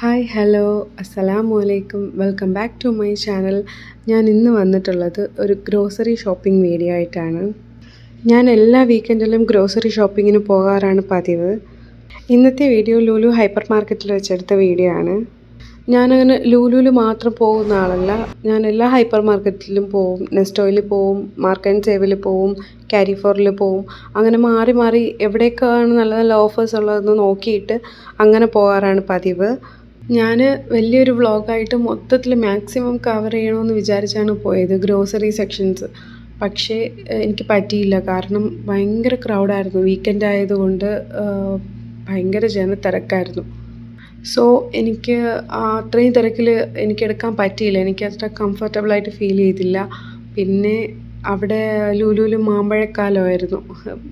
Hi hello അസ്സലാമു അലൈക്കും welcome back to my channel. ഞാൻ ഇന്ന് വന്നിട്ടുള്ളത് ഒരു ഗ്രോസറി ഷോപ്പിംഗ് വീഡിയോ ആയിട്ടാണ്. ഞാൻ എല്ലാ വീക്കെൻഡിലും ഗ്രോസറി ഷോപ്പിങ്ങിന് പോകാറാണ് പതിവ്. ഇന്നത്തെ വീഡിയോ ലുലു ഹൈപ്പർ മാർക്കറ്റിൽ വെച്ചെടുത്ത വീഡിയോ ആണ്. ഞാനങ്ങനെ ലുലുവിൽ മാത്രം പോകുന്ന ആളല്ല. ഞാൻ എല്ലാ ഹൈപ്പർ മാർക്കറ്റിലും പോവും. നെസ്റ്റോയിൽ പോവും, മാർക്ക് ആൻഡ് സേവിൽ പോവും, കാരിഫോറിൽ പോവും. അങ്ങനെ മാറി മാറി എവിടെയൊക്കെയാണ് നല്ല നല്ല ഓഫേഴ്സ് ഉള്ളതെന്ന് നോക്കിയിട്ട് അങ്ങനെ പോകാറാണ് പതിവ്. ഞാൻ വലിയൊരു വ്ളോഗായിട്ട് മൊത്തത്തിൽ മാക്സിമം കവർ ചെയ്യണമെന്ന് വിചാരിച്ചാണ് പോയത് ഗ്രോസറി സെക്ഷൻസ്. പക്ഷേ എനിക്ക് പറ്റിയില്ല. കാരണം ഭയങ്കര ക്രൗഡായിരുന്നു. വീക്കെൻഡ് ആയതുകൊണ്ട് ഭയങ്കര ജനത്തിരക്കായിരുന്നു. സോ എനിക്ക് അത്രയും തിരക്കിൽ എനിക്കെടുക്കാൻ പറ്റിയില്ല. എനിക്കത്ര കംഫർട്ടബിളായിട്ട് ഫീൽ ചെയ്തില്ല. പിന്നെ അവിടെ ലുലുവിൽ മാമ്പഴക്കാലമായിരുന്നു.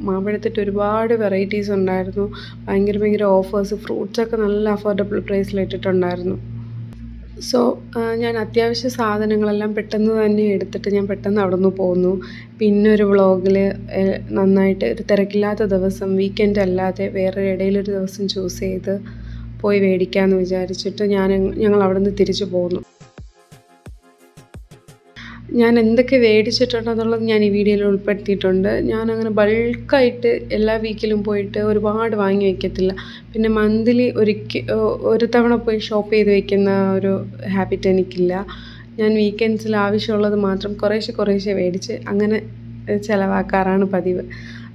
മാമ്പഴത്തിൻ്റെ ഒരുപാട് വെറൈറ്റീസ് ഉണ്ടായിരുന്നു. ഭയങ്കര ഓഫേഴ്സ്, ഫ്രൂട്ട്സൊക്കെ നല്ല അഫോർഡബിൾ പ്രൈസിൽ ഇട്ടിട്ടുണ്ടായിരുന്നു. സോ ഞാൻ അത്യാവശ്യ സാധനങ്ങളെല്ലാം പെട്ടെന്ന് തന്നെ എടുത്തിട്ട് ഞാൻ പെട്ടെന്ന് അവിടെ നിന്ന് പോന്നു. പിന്നെ ഒരു വ്ളോഗിൽ നന്നായിട്ട് ഒരു തിരക്കില്ലാത്ത ദിവസം, വീക്കെൻഡ് അല്ലാതെ വേറെ ഇടയിലൊരു ദിവസം ചൂസ് ചെയ്ത് പോയി മേടിക്കാമെന്ന് വിചാരിച്ചിട്ട് ഞങ്ങൾ അവിടെ നിന്ന് തിരിച്ചു പോന്നു. ഞാൻ എന്തൊക്കെ മേടിച്ചിട്ടുണ്ടെന്നുള്ളത് ഞാൻ ഈ വീഡിയോയിൽ ഉൾപ്പെടുത്തിയിട്ടുണ്ട്. ഞാനങ്ങനെ ബൾക്കായിട്ട് എല്ലാ വീക്കിലും പോയിട്ട് ഒരുപാട് വാങ്ങി വയ്ക്കത്തില്ല. പിന്നെ മന്ത്ലി ഒരു തവണ പോയി ഷോപ്പ് ചെയ്ത് വയ്ക്കുന്ന ഒരു ഹാബിറ്റ് എനിക്കില്ല. ഞാൻ വീക്കെൻഡ്സിൽ ആവശ്യമുള്ളത് മാത്രം കുറേശ്ശെ മേടിച്ച് അങ്ങനെ ചിലവാക്കാറാണ് പതിവ്.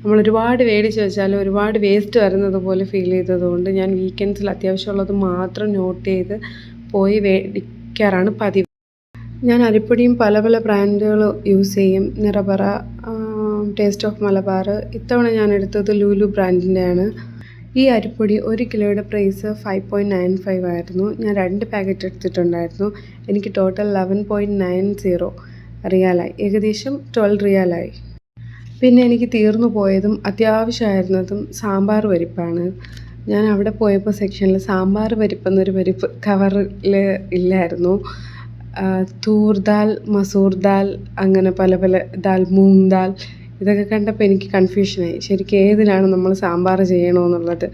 നമ്മൾ ഒരുപാട് മേടിച്ച് വെച്ചാൽ ഒരുപാട് വേസ്റ്റ് വരുന്നത് പോലെ ഫീൽ ചെയ്തതുകൊണ്ട് ഞാൻ വീക്കെൻഡ്സിൽ അത്യാവശ്യമുള്ളത് മാത്രം നോട്ട് ചെയ്ത് പോയി മേടിക്കാറാണ് പതിവ്. ഞാൻ അരിപ്പൊടിയും പല ബ്രാൻഡുകൾ യൂസ് ചെയ്യും. Nirapara, taste of Malabar. ഇത്തവണ ഞാൻ എടുത്തത് ലുലു ബ്രാൻഡിൻ്റെയാണ്. ഈ അരിപ്പൊടി 1 കിലോയുടെ പ്രൈസ് 5.95 ആയിരുന്നു. ഞാൻ 2 പാക്കറ്റ് എടുത്തിട്ടുണ്ടായിരുന്നു. എനിക്ക് ടോട്ടൽ 11.90 റിയാലായി. ഏകദേശം 12 റിയാലായി. പിന്നെ എനിക്ക് തീർന്നു പോയതും അത്യാവശ്യമായിരുന്നതും സാമ്പാർ പരിപ്പാണ്. ഞാൻ അവിടെ പോയപ്പോൾ സെക്ഷനിൽ സാമ്പാർ പരിപ്പെന്നൊരു പരിപ്പ് കവറിൽ ഇല്ലായിരുന്നു. തൂർ ദാൽ, മസൂർ ദാൽ, അങ്ങനെ പല ദാൽ, മൂങ് ദാൽ, ഇതൊക്കെ കണ്ടപ്പോൾ എനിക്ക് കൺഫ്യൂഷനായി. ശരിക്കും ഏതിലാണ് നമ്മൾ സാമ്പാർ ചെയ്യണമെന്നുള്ളത്.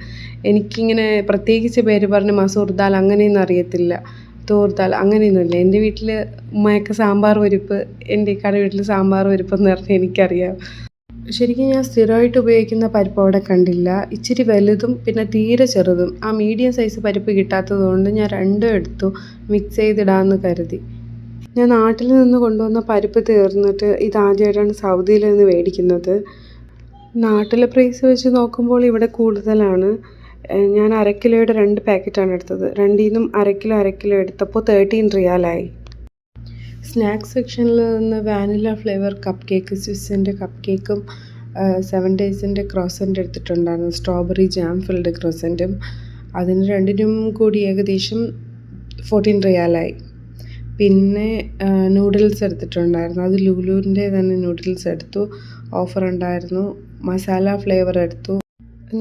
എനിക്കിങ്ങനെ പ്രത്യേകിച്ച് പേര് പറഞ്ഞ് മസൂർ ദാൽ അങ്ങനെയൊന്നും അറിയത്തില്ല, തൂർ ദാൽ അങ്ങനെയൊന്നുമില്ല. എൻ്റെ വീട്ടിൽ ഉമ്മയൊക്കെ സാമ്പാർ പരിപ്പ്, എൻ്റെ ഇക്കാടെ വീട്ടിൽ സാമ്പാർ പരിപ്പെന്ന് പറഞ്ഞാൽ എനിക്കറിയാം. ശരിക്കും ഞാൻ സ്ഥിരമായിട്ട് ഉപയോഗിക്കുന്ന പരിപ്പ് അവിടെ കണ്ടില്ല. ഇച്ചിരി വലുതും പിന്നെ തീരെ ചെറുതും. ആ മീഡിയം സൈസ് പരിപ്പ് കിട്ടാത്തത് കൊണ്ട് ഞാൻ രണ്ടും എടുത്തു, മിക്സ് ചെയ്തിടാമെന്ന് കരുതി. ഞാൻ നാട്ടിൽ നിന്ന് കൊണ്ടുവന്ന പരിപ്പ് തീർന്നിട്ട് ഇതാദ്യമായിട്ടാണ് സൗദിയിൽ നിന്ന് മേടിക്കുന്നത്. നാട്ടിലെ പ്രൈസ് വെച്ച് നോക്കുമ്പോൾ ഇവിടെ കൂടുതലാണ്. ഞാൻ 1/2 കിലോയുടെ 2 പാക്കറ്റാണ് എടുത്തത്. രണ്ടിൽ നിന്നും 1/2 കിലോ എടുത്തപ്പോൾ 13 റിയാലായി. സ്നാക്സ് സെക്ഷനിൽ നിന്ന് വാനില ഫ്ലേവർ കപ്പ് കേക്ക്, സ്വിസ്സിൻ്റെ കപ്പ് കേക്കും 7 ഡേയ്സിൻ്റെ ക്രോസൻ്റ് എടുത്തിട്ടുണ്ടായിരുന്നു. സ്ട്രോബെറി ജാം ഫിൽഡ് ക്രോസൻറ്റും. അതിന് രണ്ടിനും കൂടി ഏകദേശം 14 റിയാലായി. പിന്നെ നൂഡിൽസ് എടുത്തിട്ടുണ്ടായിരുന്നു. അത് ലുലുവിൻ്റെ തന്നെ നൂഡിൽസ് എടുത്തു. ഓഫർ ഉണ്ടായിരുന്നു. മസാല ഫ്ലേവർ എടുത്തു.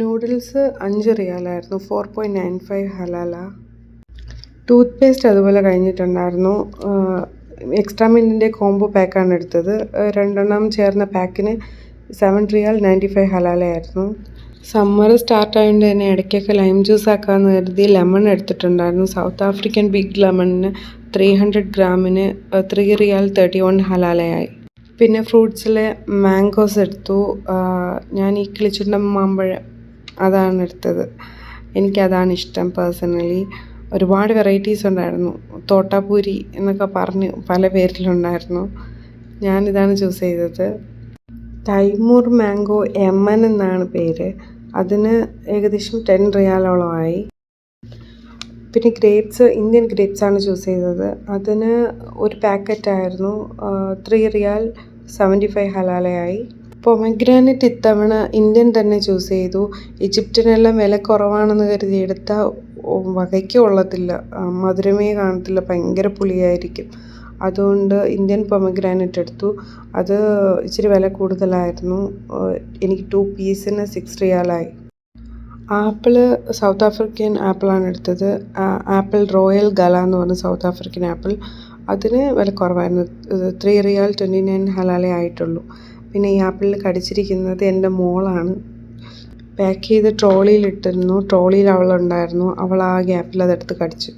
നൂഡിൽസ് 5 റിയാലായിരുന്നു. 4.95 ഹലാല. ടൂത്ത് പേസ്റ്റ് അതുപോലെ കഴിഞ്ഞിട്ടുണ്ടായിരുന്നു. എക്സ്ട്രാ മിൻറ്റിൻ്റെ കോംബോ പാക്കാണ് എടുത്തത്. 2 ചേർന്ന പാക്കിന് 7 റിയാൽ 95 ഹലാലയായിരുന്നു. സമ്മർ സ്റ്റാർട്ടായതുകൊണ്ട് തന്നെ ഇടയ്ക്കൊക്കെ ലൈം ജ്യൂസ് ആക്കാമെന്ന് കരുതി ലെമൺ എടുത്തിട്ടുണ്ടായിരുന്നു. സൗത്ത് ആഫ്രിക്കൻ ബിഗ് ലെമണിന് 300 ഗ്രാമിന് 3 റിയാൽ 31 ഹലാലയായി. പിന്നെ ഫ്രൂട്ട്സിലെ മാംഗോസ് എടുത്തു. ഞാൻ ഈ കിളിച്ചുണ്ടൻ മാമ്പഴം അതാണ് എടുത്തത്. എനിക്കതാണ് ഇഷ്ടം പേഴ്സണലി. ഒരുപാട് വെറൈറ്റീസ് ഉണ്ടായിരുന്നു. തോട്ടാപ്പൂരി എന്നൊക്കെ പറഞ്ഞ് പല പേരിലുണ്ടായിരുന്നു. ഞാനിതാണ് ചൂസ് ചെയ്തത്. തൈമൂർ മാംഗോ MN എന്നാണ് പേര്. അതിന് ഏകദേശം 10 റിയാലോളമായി. പിന്നെ ഗ്രേപ്സ്, ഇന്ത്യൻ ഗ്രേപ്സാണ് ചൂസ് ചെയ്തത്. അതിന് ഒരു പാക്കറ്റായിരുന്നു 3 റിയാൽ 75 ഹലാലയായി. പൊമഗ്രാനറ്റ് ഇത്തവണ ഇന്ത്യൻ തന്നെ ചൂസ് ചെയ്തു. ഈജിപ്തിനെല്ലാം വില കുറവാണെന്ന് കരുതി എടുത്ത വകയ്ക്ക് കൊള്ളത്തില്ല, മധുരമേ കാണത്തില്ല, ഭയങ്കര പുളിയായിരിക്കും. അതുകൊണ്ട് ഇന്ത്യൻ പൊമഗ്രാനറ്റ് എടുത്തു. അത് ഇച്ചിരി വില കൂടുതലായിരുന്നു. എനിക്ക് 2 പീസിന് 6 റിയാലായി. ആപ്പിള് സൗത്ത് ആഫ്രിക്കൻ ആപ്പിളാണ് എടുത്തത്. ആപ്പിൾ റോയൽ ഗല എന്ന് പറഞ്ഞ സൗത്ത് ആഫ്രിക്കൻ ആപ്പിൾ. അതിന് വില കുറവായിരുന്നു. 3 റിയാൽ 29 ഹലാലേ ആയിട്ടുള്ളൂ. പിന്നെ ഈ ആപ്പിളിൽ കടിച്ചിരിക്കുന്നത് എൻ്റെ മോളാണ്. പാക്ക് ചെയ്ത് ട്രോളിയിലിട്ടിരുന്നു. ട്രോളിയിൽ അവളുണ്ടായിരുന്നു. അവൾ ആ ഗ്യാപ്പിൽ അതെടുത്ത് കടിച്ചു.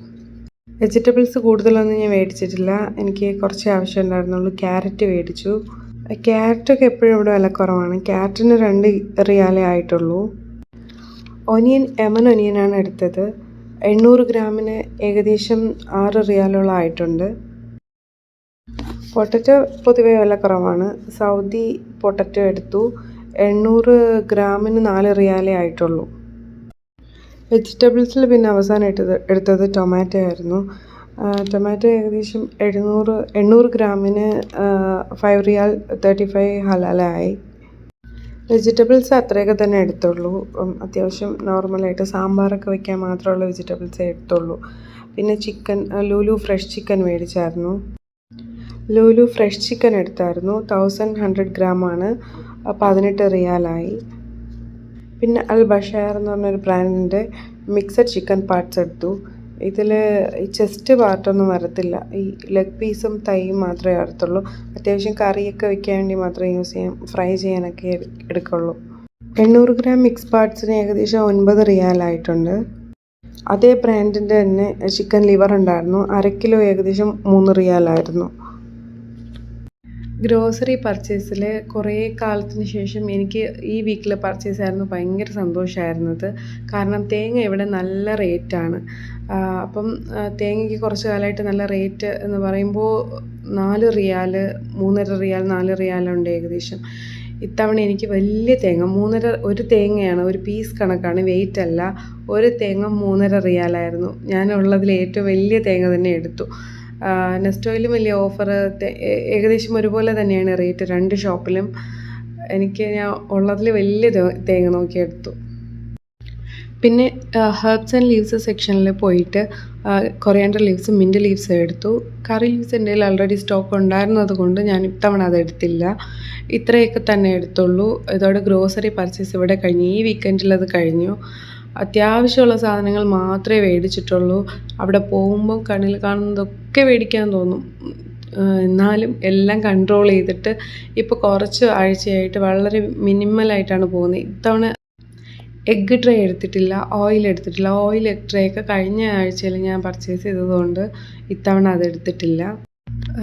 വെജിറ്റബിൾസ് കൂടുതലൊന്നും ഞാൻ മേടിച്ചിട്ടില്ല. എനിക്ക് കുറച്ചേ ആവശ്യമുണ്ടായിരുന്നുള്ളൂ. ക്യാരറ്റ് മേടിച്ചു. ക്യാരറ്റൊക്കെ എപ്പോഴും ഇവിടെ വില കുറവാണ്. ക്യാരറ്റിന് 2 റിയാലേ ആയിട്ടുള്ളൂ. ഒനിയൻ ഒനിയനാണ് എടുത്തത്. 800 ഗ്രാമിന് ഏകദേശം 6 റിയാലോളം ആയിട്ടുണ്ട്. പൊട്ടറ്റോ പൊതുവേ വില കുറവാണ്. സൗദി പൊട്ടറ്റോ എടുത്തു. 800 ഗ്രാമിന് 4 റിയാലേ ആയിട്ടുള്ളൂ. വെജിറ്റബിൾസിൽ പിന്നെ അവസാനം എടുത്തത് ടൊമാറ്റോ ആയിരുന്നു. ടൊമാറ്റോ ഏകദേശം 800 ഗ്രാമിന് 5 റിയാൽ 35 ഹലാലായി. വെജിറ്റബിൾസ് അത്രയൊക്കെ തന്നെ എടുത്തുള്ളൂ. അത്യാവശ്യം നോർമലായിട്ട് സാമ്പാറൊക്കെ വയ്ക്കാൻ മാത്രമുള്ള വെജിറ്റബിൾസേ എടുത്തുള്ളൂ. പിന്നെ ചിക്കൻ, ലുലു ഫ്രഷ് ചിക്കൻ മേടിച്ചായിരുന്നു. ലുലു ഫ്രഷ് ചിക്കൻ എടുത്തായിരുന്നു. 1100 ഗ്രാമാണ്, 18 റിയാലായി. പിന്നെ അൽ ബഷാർ എന്ന് പറഞ്ഞൊരു ബ്രാൻഡിൻ്റെ മിക്സഡ് ചിക്കൻ പാർട്സ് എടുത്തു. ഇതിൽ ഈ ചെസ്റ്റ് പാർട്ടൊന്നും വരത്തില്ല. ഈ ലെഗ് പീസും തൈയും മാത്രമേ വരത്തുള്ളൂ. അത്യാവശ്യം കറിയൊക്കെ വയ്ക്കാൻ വേണ്ടി മാത്രമേ യൂസ് ചെയ്യാം, ഫ്രൈ ചെയ്യാനൊക്കെ എടുക്കുള്ളൂ. 800 ഗ്രാം മിക്സ് പാർട്സിന് ഏകദേശം 9 റിയാലായിട്ടുണ്ട്. അതേ ബ്രാൻഡിൻ്റെ തന്നെ ചിക്കൻ ലിവർ ഉണ്ടായിരുന്നു. 1/2 കിലോ ഏകദേശം 3 റിയാലായിരുന്നു. ഗ്രോസറി പർച്ചേസിൽ കുറേ കാലത്തിന് ശേഷം എനിക്ക് ഈ വീക്കിൽ പർച്ചേസ് ആയിരുന്നു ഭയങ്കര സന്തോഷമായിരുന്നത്. കാരണം തേങ്ങ ഇവിടെ നല്ല റേറ്റാണ്. അപ്പം തേങ്ങയ്ക്ക് കുറച്ച് കാലമായിട്ട് നല്ല റേറ്റ് എന്ന് പറയുമ്പോൾ 4 റിയാൽ, 3.5 റിയാൽ, 4 റിയാലുണ്ട് ഏകദേശം. ഇത്തവണ എനിക്ക് വലിയ തേങ്ങ 3.5 ഒരു തേങ്ങയാണ്, ഒരു പീസ് കണക്കാണ്, വെയിറ്റ് അല്ല. ഒരു തേങ്ങ 3.5 റിയാലായിരുന്നു. ഞാനുള്ളതിൽ ഏറ്റവും വലിയ തേങ്ങ തന്നെ എടുത്തു. നെസ്റ്റോയിലും വലിയ ഓഫർ, ഏകദേശം ഒരുപോലെ തന്നെയാണ് റേറ്റ് 2 ഷോപ്പിലും. ഞാൻ ഉള്ളതിൽ വലിയ തേങ്ങ നോക്കിയെടുത്തു. പിന്നെ ഹെർബ്സ് ആൻഡ് ലീവ്സ് സെക്ഷനിൽ പോയിട്ട് കൊറിയാണ്ടർ ലീവ്സും മിൻറ്റ് ലീവ്സും എടുത്തു. കറി ലീവ്സ് എൻ്റെ കയ്യിൽ ഓൾറെഡി സ്റ്റോക്ക് ഉണ്ടായിരുന്നത് കൊണ്ട് ഞാൻ ഇത്തവണ അതെടുത്തില്ല. ഇത്രയൊക്കെ തന്നെ എടുത്തുള്ളൂ. ഇതോടെ ഗ്രോസറി പർച്ചേസ് ഇവിടെ കഴിഞ്ഞു. ഈ വീക്കെൻഡിലത് കഴിഞ്ഞു. അത്യാവശ്യമുള്ള സാധനങ്ങൾ മാത്രമേ മേടിച്ചിട്ടുള്ളൂ. അവിടെ പോകുമ്പോൾ കണ്ണിൽ കാണുന്നതൊക്കെ മേടിക്കാൻ തോന്നും. എന്നാലും എല്ലാം കൺട്രോൾ ചെയ്തിട്ട് ഇപ്പോൾ കുറച്ച് ആഴ്ചയായിട്ട് വളരെ മിനിമലായിട്ടാണ് പോകുന്നത്. ഇത്തവണ എഗ്ഗ് ട്രേ എടുത്തിട്ടില്ല, ഓയിൽ എടുത്തിട്ടില്ല. എഗ് ട്രേ ഒക്കെ കഴിഞ്ഞ ആഴ്ചയിൽ ഞാൻ പർച്ചേസ് ചെയ്തതുകൊണ്ട് ഇത്തവണ അതെടുത്തിട്ടില്ല.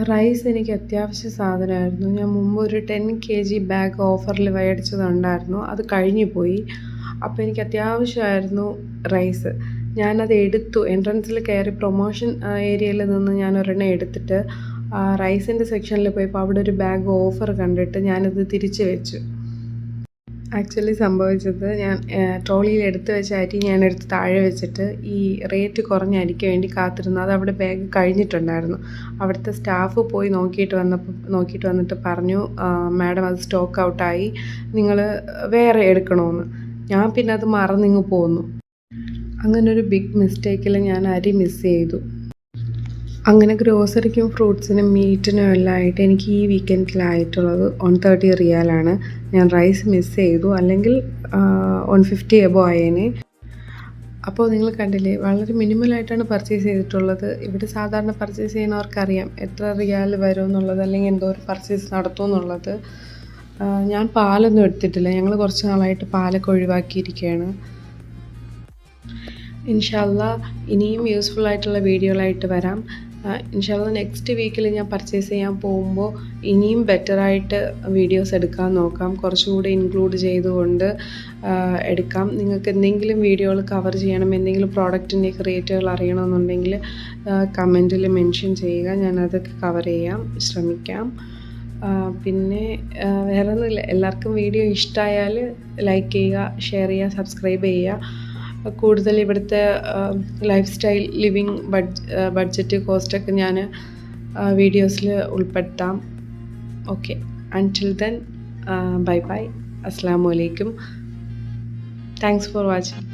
റൈസ് എനിക്ക് അത്യാവശ്യ സാധനമായിരുന്നു. ഞാൻ മുമ്പ് ഒരു 10 kg ബാഗ് ഓഫറിൽ മേടിച്ചതുണ്ടായിരുന്നു. അത് കഴിഞ്ഞു പോയി. അപ്പോൾ എനിക്ക് അത്യാവശ്യമായിരുന്നു റൈസ്. ഞാനത് എടുത്തു. എൻട്രൻസിൽ കയറി പ്രൊമോഷൻ ഏരിയയിൽ നിന്ന് ഞാൻ ഒരെണ്ണം എടുത്തിട്ട് റൈസിൻ്റെ സെക്ഷനിൽ പോയപ്പോൾ അവിടെ ഒരു ബാഗ് ഓഫർ കണ്ടിട്ട് ഞാനത് തിരിച്ച് വെച്ചു. ആക്ച്വലി സംഭവിച്ചത്, ഞാൻ ട്രോളിയിൽ എടുത്ത് വെച്ച അരി ഞാനെടുത്ത് താഴെ വെച്ചിട്ട് ഈ റേറ്റ് കുറഞ്ഞ അരിക്ക് വേണ്ടി കാത്തിരുന്നു. അത് അവിടെ ബാഗ് കഴിഞ്ഞിട്ടുണ്ടായിരുന്നു. അവിടുത്തെ സ്റ്റാഫ് പോയി നോക്കിയിട്ട് വന്നിട്ട് പറഞ്ഞു, മാഡം അത് സ്റ്റോക്ക് ഔട്ടായി, നിങ്ങൾ വേറെ എടുക്കണമെന്ന്. ഞാൻ പിന്നെ അത് മറന്നിങ്ങ് പോന്നു. അങ്ങനൊരു ബിഗ് മിസ്റ്റേക്കിൽ ഞാൻ അരി മിസ് ചെയ്തു. അങ്ങനെ ഗ്രോസറിക്കും ഫ്രൂട്ട്സിനും മീറ്റിനും എല്ലാം ആയിട്ട് എനിക്ക് ഈ വീക്കെൻഡിലായിട്ടുള്ളത് 130 റിയാലാണ്. ഞാൻ റൈസ് മിസ് ചെയ്തു, അല്ലെങ്കിൽ 150 എബോ ആയേനെ. അപ്പോൾ നിങ്ങൾ കണ്ടില്ലേ, വളരെ മിനിമലായിട്ടാണ് പർച്ചേസ് ചെയ്തിട്ടുള്ളത്. ഇവിടെ സാധാരണ പർച്ചേസ് ചെയ്യുന്നവർക്കറിയാം എത്ര റിയാൽ വരും എന്നുള്ളത്, അല്ലെങ്കിൽ എന്തോ ഒരു പർച്ചേസ് നടത്തും എന്നുള്ളത്. ഞാൻ പാലൊന്നും എടുത്തിട്ടില്ല. ഞങ്ങൾ കുറച്ച് നാളായിട്ട് പാലൊക്കെ ഒഴിവാക്കിയിരിക്കുകയാണ്. ഇൻഷാ അല്ലാഹ് ഇനിയും യൂസ്ഫുൾ ആയിട്ടുള്ള വീഡിയോകളായിട്ട് വരാം. ഇൻഷാ അല്ലാഹ് നെക്സ്റ്റ് വീക്കിൽ ഞാൻ പർച്ചേസ് ചെയ്യാൻ പോകുമ്പോൾ ഇനിയും ബെറ്ററായിട്ട് വീഡിയോസ് എടുക്കാൻ നോക്കാം. കുറച്ചുകൂടി ഇൻക്ലൂഡ് ചെയ്തുകൊണ്ട് എടുക്കാം. നിങ്ങൾക്ക് എന്തെങ്കിലും വീഡിയോകൾ കവർ ചെയ്യണം, എന്തെങ്കിലും പ്രോഡക്റ്റിൻ്റെയൊക്കെ റേറ്റുകൾ അറിയണമെന്നുണ്ടെങ്കിൽ കമൻറ്റിൽ മെൻഷൻ ചെയ്യുക. ഞാനതൊക്കെ കവർ ചെയ്യാൻ ശ്രമിക്കാം. പിന്നെ വേറെ ഒന്നുമില്ല. എല്ലാവർക്കും വീഡിയോ ഇഷ്ടമായാൽ ലൈക്ക് ചെയ്യുക, ഷെയർ ചെയ്യുക, സബ്സ്ക്രൈബ് ചെയ്യുക. കൂടുതൽ ഇവിടുത്തെ ലൈഫ് സ്റ്റൈൽ, ലിവിങ് ബഡ്ജറ്റ്, കോസ്റ്റൊക്കെ ഞാൻ വീഡിയോസിൽ ഉൾപ്പെടുത്താം. Okay, until then bye bye. അസ്സലാമു അലൈക്കും. Thanks for watching.